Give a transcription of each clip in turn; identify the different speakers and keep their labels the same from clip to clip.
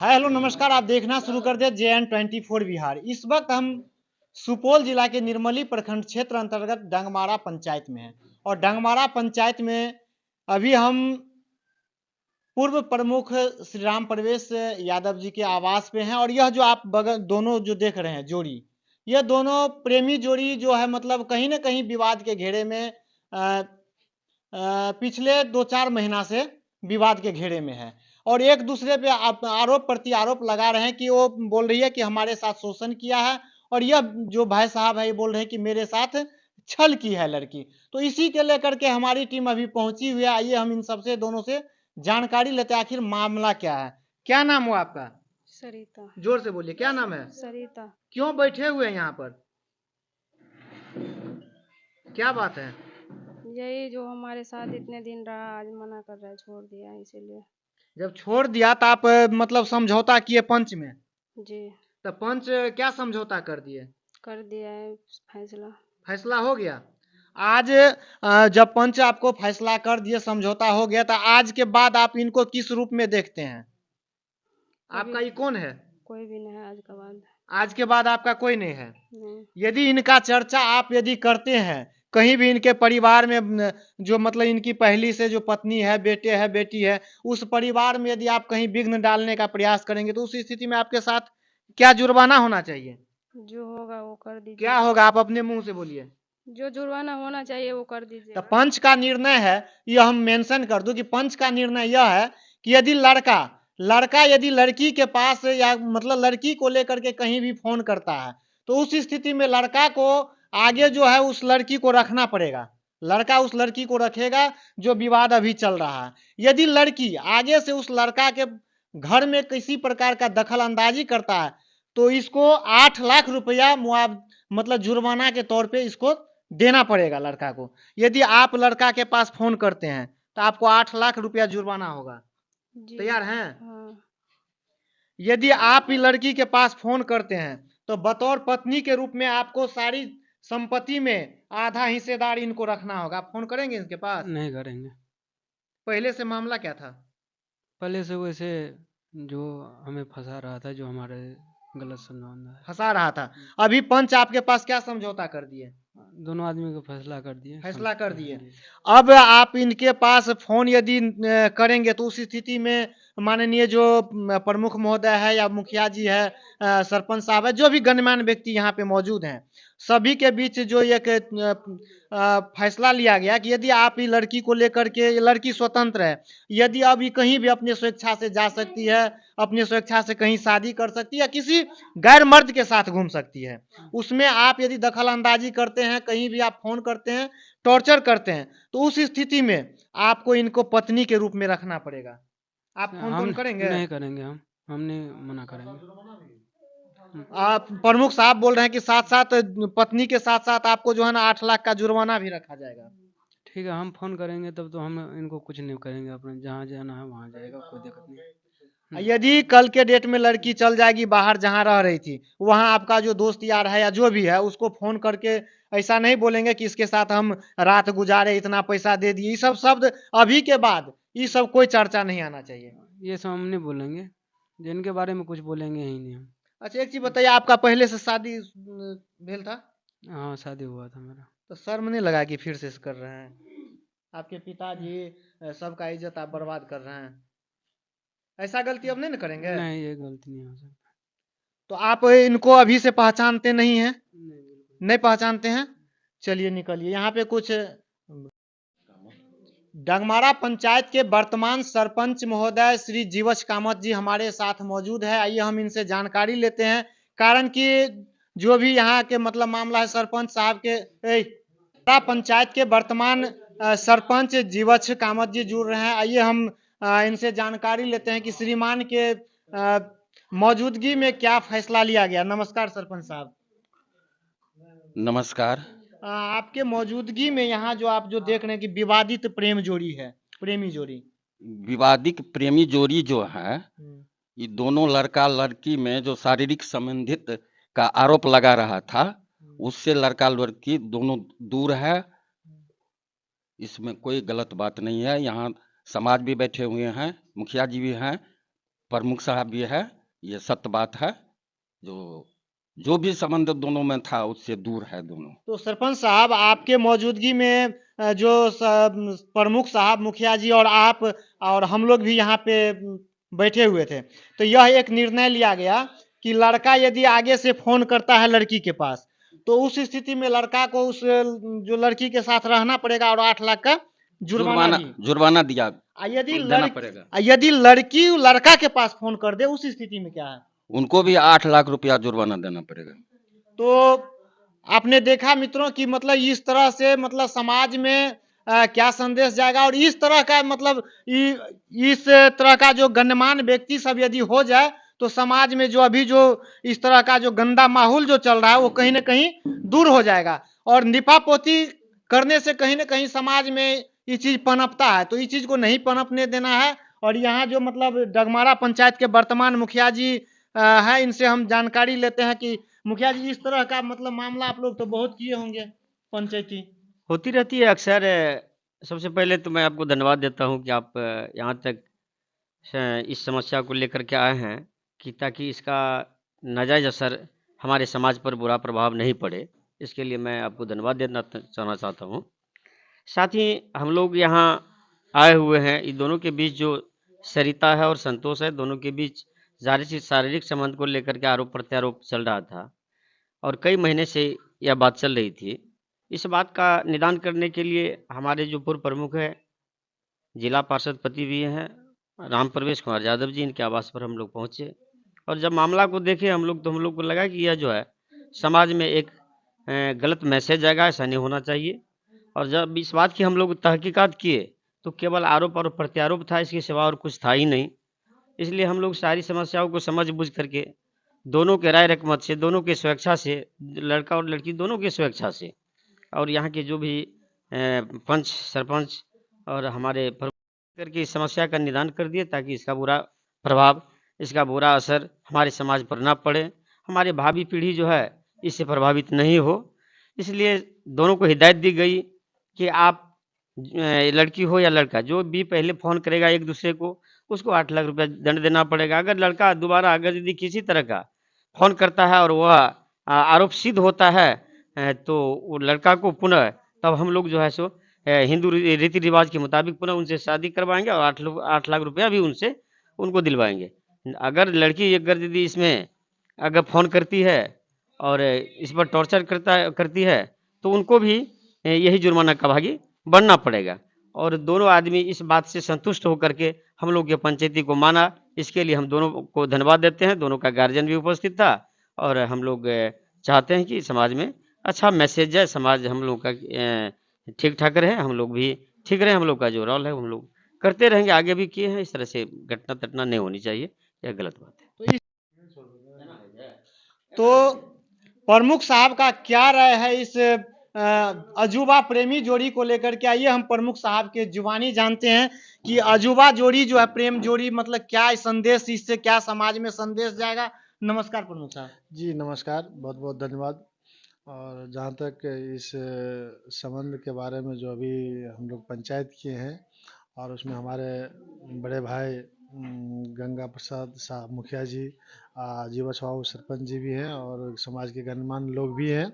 Speaker 1: Hi hello नमस्कार। आप देखना शुरू कर दे JN24 बिहार। इस वक्त हम सुपौल जिला के निर्मली प्रखंड क्षेत्र अंतर्गत डंगमारा पंचायत में हैं और डंगमारा पंचायत में अभी हम पूर्व प्रमुख श्री राम प्रवेश यादव जी के आवास पे हैं। और यह जो आप बगल दोनों जो देख रहे हैं जोड़ी, यह दोनों प्रेमी जोड़ी जो है मतलब कहीं ना कहीं विवाद के घेरे में पिछले 2-4 महीना से विवाद के घेरे में है और एक दूसरे पे आरोप प्रति आरोप लगा रहे हैं कि वो बोल रही है कि हमारे साथ शोषण किया है और यह जो भाई साहब है ये बोल रहे हैं कि मेरे साथ छल की है लड़की। तो इसी के लेकर के हमारी टीम अभी पहुंची हुई है। आइए हम इन सबसे दोनों से जानकारी लेते हैं आखिर मामला क्या है। क्या नाम हुआ आपका?
Speaker 2: सरिता।
Speaker 1: जोर से बोलिए, क्या नाम है?
Speaker 2: सरिता।
Speaker 1: क्यों बैठे हुए हैं यहाँ पर? क्या बात है?
Speaker 2: यही जो हमारे साथ इतने दिन रहा, आज मना कर रहा है, छोड़ दिया इसीलिए।
Speaker 1: जब छोड़ दिया तो आप मतलब समझौता किए पंच में?
Speaker 2: जी।
Speaker 1: तो पंच क्या समझौता कर दिए?
Speaker 2: कर दिया है फैसला।
Speaker 1: फैसला हो गया आज? जब पंच आपको फैसला कर दिए, समझौता हो गया, तो आज के बाद आप इनको किस रूप में देखते हैं?
Speaker 2: अभी
Speaker 1: आपका ये कौन है?
Speaker 2: कोई भी नहीं है आज के बाद।
Speaker 1: आज के बाद आपका कोई नहीं है?
Speaker 2: नहीं।
Speaker 1: यदि इनका चर्चा आप यदि करते हैं कहीं भी इनके परिवार में, जो मतलब इनकी पहली से जो पत्नी है, बेटे है, बेटी है, उस परिवार में यदि आप कहीं विघ्न डालने का प्रयास करेंगे तो उस स्थिति में आपके साथ क्या जुर्माना होना चाहिए?
Speaker 2: जो होगा वो कर दीजिए।
Speaker 1: क्या होगा? आप अपने मुंह से बोलिए।
Speaker 2: जो जुर्माना होना चाहिए वो कर
Speaker 1: तो
Speaker 2: दीजिएगा।
Speaker 1: पंच का निर्णय है, यह हम मेंशन कर दूं कि पंच का निर्णय यह है कि यदि लड़का लड़का यदि लड़की के पास या मतलब लड़की को लेकर के कहीं भी फोन करता है तो उस स्थिति में लड़का को आगे जो है उस लड़की को रखना पड़ेगा। लड़का उस लड़की को रखेगा जो विवाद अभी चल रहा है। यदि लड़की आगे से उस लड़का के घर में किसी प्रकार का दखल अंदाजी करता है तो इसको 8 लाख रुपया मतलब जुर्माना के तौर पे इसको देना पड़ेगा लड़का को। यदि आप लड़का के पास फोन करते हैं तो आपको 8 लाख रुपया जुर्माना होगा।
Speaker 2: जी।
Speaker 1: तैयार हैं?
Speaker 2: हाँ।
Speaker 1: यदि आप ही लड़की के पास फोन करते हैं तो बतौर पत्नी के रूप में आपको सारी संपत्ति में आधा हिस्सेदार इनको रखना होगा। आप फोन करेंगे इनके पास?
Speaker 3: नहीं करेंगे।
Speaker 1: पहले से मामला क्या था?
Speaker 3: पहले से वैसे जो हमें फंसा रहा था, जो हमारे गलत संबंध है,
Speaker 1: फंसा रहा था। अभी पंच आपके पास क्या समझौता कर दिए?
Speaker 3: दोनों आदमी को फैसला कर दिए।
Speaker 1: फैसला कर दिए।
Speaker 3: जी।
Speaker 1: अब आप इनके पास फोन यदि करेंगे तो उस स्थिति में माननीय जो प्रमुख महोदय है या मुखिया जी है, सरपंच साहब है, जो भी गणमान्य व्यक्ति यहाँ पे मौजूद हैं, सभी के बीच जो एक फैसला लिया गया कि यदि आप ही लड़की को लेकर के, ये लड़की स्वतंत्र है, यदि अब ये कहीं भी अपने स्वेच्छा से जा सकती है, अपने स्वेच्छा से कहीं शादी कर सकती है या किसी गैर मर्द के साथ घूम सकती है, उसमें आप यदि दखल अंदाजी करते हैं, कहीं भी आप फोन करते हैं, टॉर्चर करते हैं, तो उस स्थिति में आपको इनको पत्नी के रूप में रखना पड़ेगा। आप फोन
Speaker 3: हम
Speaker 1: टोन करेंगे?
Speaker 3: नहीं करेंगे। हम नहीं मना करेंगे।
Speaker 1: आप प्रमुख साहब बोल रहे हैं कि साथ साथ पत्नी के साथ साथ आपको जो है ना 8 लाख का जुर्माना भी रखा जाएगा।
Speaker 3: ठीक है, हम फोन करेंगे तब तो हम इनको कुछ नहीं करेंगे। अपने जहाँ जाना है वहाँ जाएगा, कोई दिक्कत नहीं।
Speaker 1: यदि कल के डेट में लड़की चल जाएगी बाहर जहां रह रही थी, वहां आपका जो दोस्त यार है या जो भी है उसको फोन करके ऐसा नहीं बोलेंगे कि इसके साथ हम रात गुजारे, इतना पैसा दे दिए, ये सब शब्द अभी के बाद ये सब कोई चर्चा नहीं आना चाहिए।
Speaker 3: ये सब हम नहीं बोलेंगे, जिनके बारे में कुछ बोलेंगे ही नहीं हम।
Speaker 1: अच्छा एक चीज बताइए, आपका पहले से शादी भेल था?
Speaker 3: हाँ, शादी हुआ था मेरा।
Speaker 1: तो शर्म नहीं लगा कि फिर से कर रहे हैं? आपके पिताजी सबका इज्जत आप बर्बाद कर रहे हैं। ऐसा गलती अब नहीं ना करेंगे?
Speaker 3: नहीं, ये गलती नहीं हो सकता।
Speaker 1: तो आप इनको अभी से पहचानते नहीं हैं?
Speaker 3: नहीं, बिल्कुल
Speaker 1: नहीं पहचानते हैं? चलिए निकलिए। यहाँ पे कुछ डंगमारा पंचायत के वर्तमान सरपंच महोदय श्री जीवछ कामत जी हमारे साथ मौजूद है। आइए हम इनसे जानकारी लेते हैं, कारण कि जो भी यहाँ के मतलब मामला है सरपंच साहब के पंचायत के वर्तमान सरपंच जीवछ कामत जी जुड़ रहे हैं। आइए हम इनसे जानकारी लेते हैं कि श्रीमान के मौजूदगी में क्या फैसला लिया गया। नमस्कार सरपंच साहब।
Speaker 4: नमस्कार।
Speaker 1: आपके मौजूदगी में यहाँ जो आप जो देख रहे हैं कि विवादित प्रेम जोड़ी है, प्रेमी जोड़ी।
Speaker 4: विवादित प्रेमी जोड़ी जो है, ये दोनों लड़का लड़की में जो शारीरिक संबंधित का आरोप लगा रहा था, उससे लड़का लड़की दोनों दूर है। इसमें कोई गलत बात नहीं है। यहाँ समाज भी बैठे हुए हैं, मुखिया जी भी हैं, प्रमुख साहब भी है, ये सत्य बात है। जो भी संबंध दोनों में था उससे दूर है दोनों।
Speaker 1: तो सरपंच साहब, आपके मौजूदगी में जो प्रमुख साहब, मुखिया जी और आप और हम लोग भी यहाँ पे बैठे हुए थे, तो यह एक निर्णय लिया गया कि लड़का यदि आगे से फोन करता है लड़की के पास, तो उस स्थिति में लड़का को उस जो लड़की के साथ रहना पड़ेगा और 8 लाख का जुर्माना भी।
Speaker 4: जुर्माना दिया
Speaker 1: यदि
Speaker 4: देना पड़ेगा।
Speaker 1: यदि लड़की लड़का के पास फोन कर दे, उस स्थिति में क्या है?
Speaker 4: उनको भी 8 लाख रुपया जुर्माना देना पड़ेगा।
Speaker 1: तो आपने देखा मित्रों कि मतलब इस तरह से मतलब समाज में क्या संदेश जाएगा, और इस तरह का मतलब इस तरह का जो गण्यमान्य व्यक्ति सब यदि हो जाए, तो समाज में जो अभी जो इस तरह का जो गंदा माहौल जो चल रहा है वो कहीं ना कहीं दूर हो जाएगा। और निपापोती करने से कहीं ना कहीं समाज में ये चीज पनपता है, तो इस चीज को नहीं पनपने देना है। और यहाँ जो मतलब डगमारा पंचायत के वर्तमान मुखिया जी है, इनसे हम जानकारी लेते हैं कि मुखिया जी, इस तरह का मतलब मामला आप लोग तो बहुत किए होंगे पंचायती।
Speaker 5: होती रहती है अक्सर। सबसे पहले तो मैं आपको धन्यवाद देता हूं कि आप यहाँ तक इस समस्या को लेकर के आए हैं, कि ताकि इसका नाजायज असर हमारे समाज पर बुरा प्रभाव नहीं पड़े। इसके लिए मैं आपको धन्यवाद देना चाहता हूँ। साथ ही हम लोग यहाँ आए हुए हैं, इन दोनों के बीच जो सरिता है और संतोष है, दोनों के बीच शारीरिक संबंध को लेकर के आरोप प्रत्यारोप चल रहा था और कई महीने से यह बात चल रही थी। इस बात का निदान करने के लिए हमारे जो पूर्व प्रमुख है, जिला पार्षद पति भी हैं, राम प्रवेश कुमार यादव जी, इनके आवास पर हम लोग पहुंचे और जब मामला को देखे हम लोग को लगा कि यह जो है समाज में एक गलत मैसेज जाएगा, ऐसा नहीं होना चाहिए। और जब इस बात की हम लोग तहकीकात किए तो केवल आरोप और प्रत्यारोप था, इसके सिवा और कुछ था ही नहीं। इसलिए हम लोग सारी समस्याओं को समझ बूझ करके दोनों के राय रकमत से, दोनों के स्वेच्छा से, लड़का और लड़की दोनों के स्वेच्छा से, और यहाँ के जो भी पंच, सरपंच और हमारे करके इस समस्या का निदान कर दिए, ताकि इसका बुरा प्रभाव, इसका बुरा असर हमारे समाज पर ना पड़े, हमारे भावी पीढ़ी जो है इससे प्रभावित नहीं हो। इसलिए दोनों को हिदायत दी गई कि आप लड़की हो या लड़का, जो भी पहले फ़ोन करेगा एक दूसरे को, उसको 8 लाख रुपया दंड देना पड़ेगा। अगर लड़का दोबारा अगर यदि किसी तरह का फ़ोन करता है और वह आरोप सिद्ध होता है, तो वो लड़का को पुनः, तब हम लोग जो है सो हिंदू रीति रिवाज के मुताबिक पुनः उनसे शादी करवाएंगे और 8 लाख रुपया भी उनको दिलवाएंगे। अगर लड़की यदि इसमें अगर फ़ोन करती है और इस पर टॉर्चर करती है, तो उनको भी यही जुर्माना का भागी बनना पड़ेगा। और दोनों आदमी इस बात से संतुष्ट होकर के हम लोग के पंचायती को माना। इसके लिए हम दोनों को धन्यवाद देते हैं। दोनों का गार्जियन भी उपस्थित था और हम लोग चाहते हैं कि समाज में अच्छा मैसेज जाए, समाज हम लोग का ठीक ठाक रहे, हम लोग भी ठीक रहे। हम लोग का जो रोल है हम लोग करते रहेंगे, आगे भी किए हैं। इस तरह से घटना तटना नहीं होनी चाहिए, यह गलत बात है।
Speaker 1: तो प्रमुख साहब का क्या राय है इस अजूबा प्रेमी जोड़ी को लेकर के? आइए हम प्रमुख साहब के जुबानी जानते हैं कि अजूबा जोड़ी जो है, प्रेम जोड़ी, मतलब क्या संदेश, इससे क्या समाज में संदेश जाएगा। नमस्कार प्रमुख साहब।
Speaker 6: जी नमस्कार, बहुत बहुत धन्यवाद। और जहाँ तक इस संबंध के बारे में जो अभी हम लोग पंचायत किए हैं, और उसमें हमारे बड़े भाई गंगा प्रसाद साहब मुखिया जी, जीवा साहू सरपंच जी भी हैं और समाज के गणमान्य लोग भी हैं।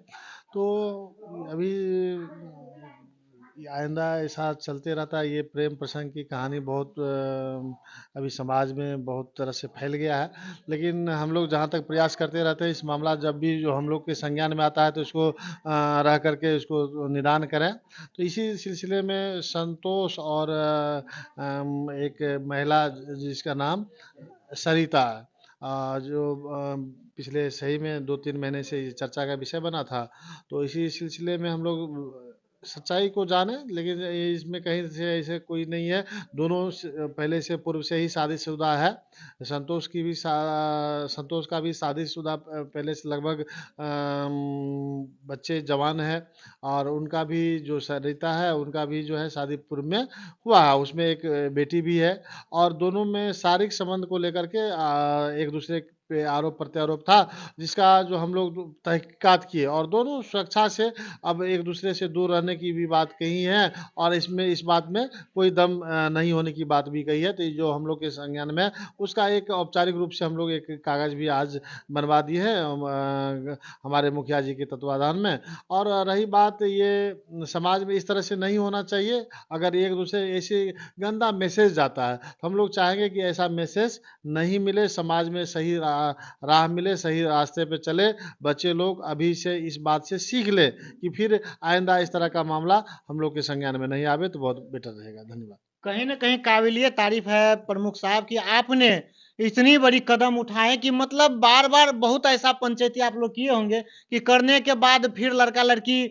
Speaker 6: तो अभी आइंदा ऐसा चलते रहता है। ये प्रेम प्रसंग की कहानी बहुत अभी समाज में बहुत तरह से फैल गया है, लेकिन हम लोग जहाँ तक प्रयास करते रहते हैं, इस मामला जब भी जो हम लोग के संज्ञान में आता है तो इसको रह करके इसको निदान करें। तो इसी सिलसिले में संतोष और एक महिला जिसका नाम सरिता है, जो पिछले सही में 2-3 महीने से ये चर्चा का विषय बना था। तो इसी सिलसिले में हम लोग सच्चाई को जाने, लेकिन इसमें कहीं से ऐसे कोई नहीं है। दोनों पहले से पूर्व से ही शादीशुदा है। संतोष का भी शादीशुदा पहले से लगभग बच्चे जवान है, और उनका भी जो सरिता है उनका भी जो है शादी पूर्व में हुआ है, उसमें एक बेटी भी है। और दोनों में शारीरिक संबंध को लेकर के एक दूसरे पे आरोप प्रत्यारोप था, जिसका जो हम लोग तहकीकात किए और दोनों सुरक्षा से अब एक दूसरे से दूर रहने की भी बात कही है और इसमें इस बात में कोई दम नहीं होने की बात भी कही है। तो ये जो हम लोग के संज्ञान में है, उसका एक औपचारिक रूप से हम लोग एक कागज भी आज बनवा दिए हैं हमारे मुखिया जी के तत्वाधान में। और रही बात ये समाज में इस तरह से नहीं होना चाहिए। अगर एक दूसरे ऐसे गंदा मैसेज जाता है तो हम लोग चाहेंगे कि ऐसा मैसेज नहीं मिले, समाज में सही राह मिले, सही रास्ते पे चले। बच्चे लोग अभी से इस बात से सीख ले कि फिर आइंदा इस तरह का मामला हम लोग के संज्ञान में नहीं आवे तो बहुत बेटर रहेगा। धन्यवाद।
Speaker 1: कहीं न कहीं काबिलिए तारीफ़ है प्रमुख साहब कि आपने इतनी बड़ी कदम उठाए कि मतलब बार-बार बहुत ऐसा पंचायती आप लोग किए होंगे कि करने के बाद फिर लड़का-लड़की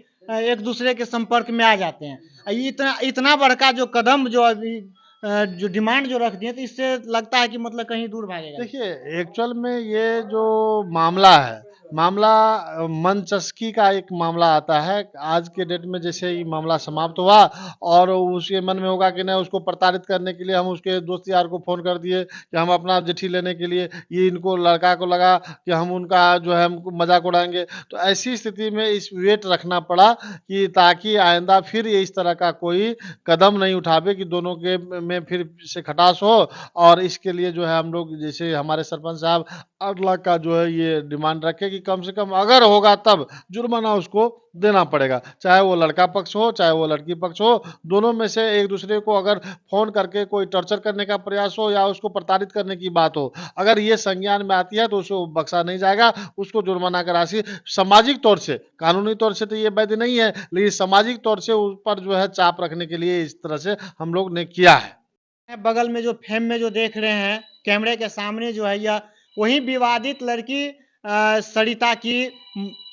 Speaker 1: एक दूसरे के संपर्क में आ जाते हैं। ये इतना इतना बड़का जो कदम जो अभी जो डिमांड जो रख दिए तो इससे लगता है कि मतलब कहीं दूर भागेगा।
Speaker 6: देखिए, एक्चुअल में ये जो मामला है, मामला मनचस्की का एक मामला आता है। आज के डेट में जैसे ये मामला समाप्त हुआ और उसके मन में होगा कि नहीं, उसको प्रताड़ित करने के लिए हम उसके दोस्त यार को फ़ोन कर दिए कि हम अपना चिट्ठी लेने के लिए, ये इनको लड़का को लगा कि हम उनका जो है हम मज़ाक उड़ाएँगे। तो ऐसी स्थिति में इस वेट रखना पड़ा कि ताकि आइंदा फिर ये इस तरह का कोई कदम नहीं उठावे कि दोनों के में फिर से खटास हो। और इसके लिए जो है हम लोग जैसे हमारे सरपंच साहब 8 लाख का जो है ये डिमांड रखे कि कम से कम अगर होगा तब जुर्माना उसको देना पड़ेगा, चाहे वो लड़का पक्ष हो चाहे वो लड़की पक्ष हो। दोनों में से एक दूसरे को अगर फोन करके कोई टॉर्चर करने का प्रयास हो या उसको प्रताड़ित करने की बात हो, अगर ये संज्ञान में आती है तो उसको बख्शा नहीं जाएगा। उसको जुर्माना का राशि सामाजिक तौर से, कानूनी तौर से तो ये वैध नहीं है, लेकिन सामाजिक तौर से उस पर जो है चाप रखने के लिए इस तरह से हम लोग ने किया है।
Speaker 1: बगल में जो फेम में जो देख रहे हैं कैमरे के सामने जो है यह वही विवादित लड़की सरिता की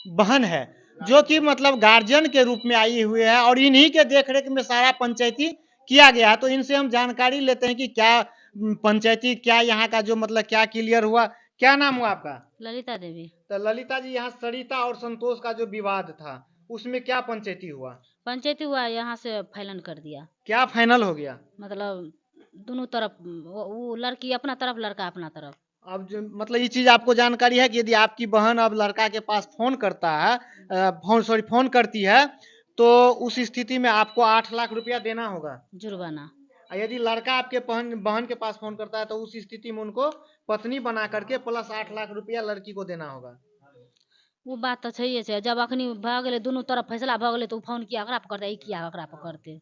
Speaker 1: बहन है, जो कि मतलब गार्जियन के रूप में आई हुई है और इन्हीं के देखरेख में सारा पंचायती किया गया है। तो इनसे हम जानकारी लेते हैं कि क्या पंचायती क्या यहाँ का जो मतलब क्या क्लियर हुआ। क्या नाम हुआ आपका?
Speaker 7: ललिता देवी।
Speaker 1: तो ललिता जी, यहाँ सरिता और संतोष का जो विवाद था उसमें क्या पंचायती हुआ?
Speaker 7: पंचायती हुआ, यहाँ से फाइनल कर दिया।
Speaker 1: क्या फाइनल हो गया?
Speaker 7: मतलब दोनों तरफ, वो लड़की अपना तरफ, लड़का अपना तरफ।
Speaker 1: अब जो मतलब ये चीज आपको जानकारी है कि यदि आपकी बहन अब लड़का के पास फोन करता है, फोन करती है, तो उस स्थिति में आपको 8 लाख रुपया देना होगा
Speaker 7: जुर्माना।
Speaker 1: और यदि लड़का आपके बहन के पास फोन करता है तो उस स्थिति में उनको पत्नी बना करके प्लस 8 लाख रुपया लड़की को देना होगा।
Speaker 7: वो बात तो सही है। जब अखनी भ गेले दोनों तरफ फैसला भ गेले तो फोन किया ओकरा पर करते, ई किया ओकरा पर करते।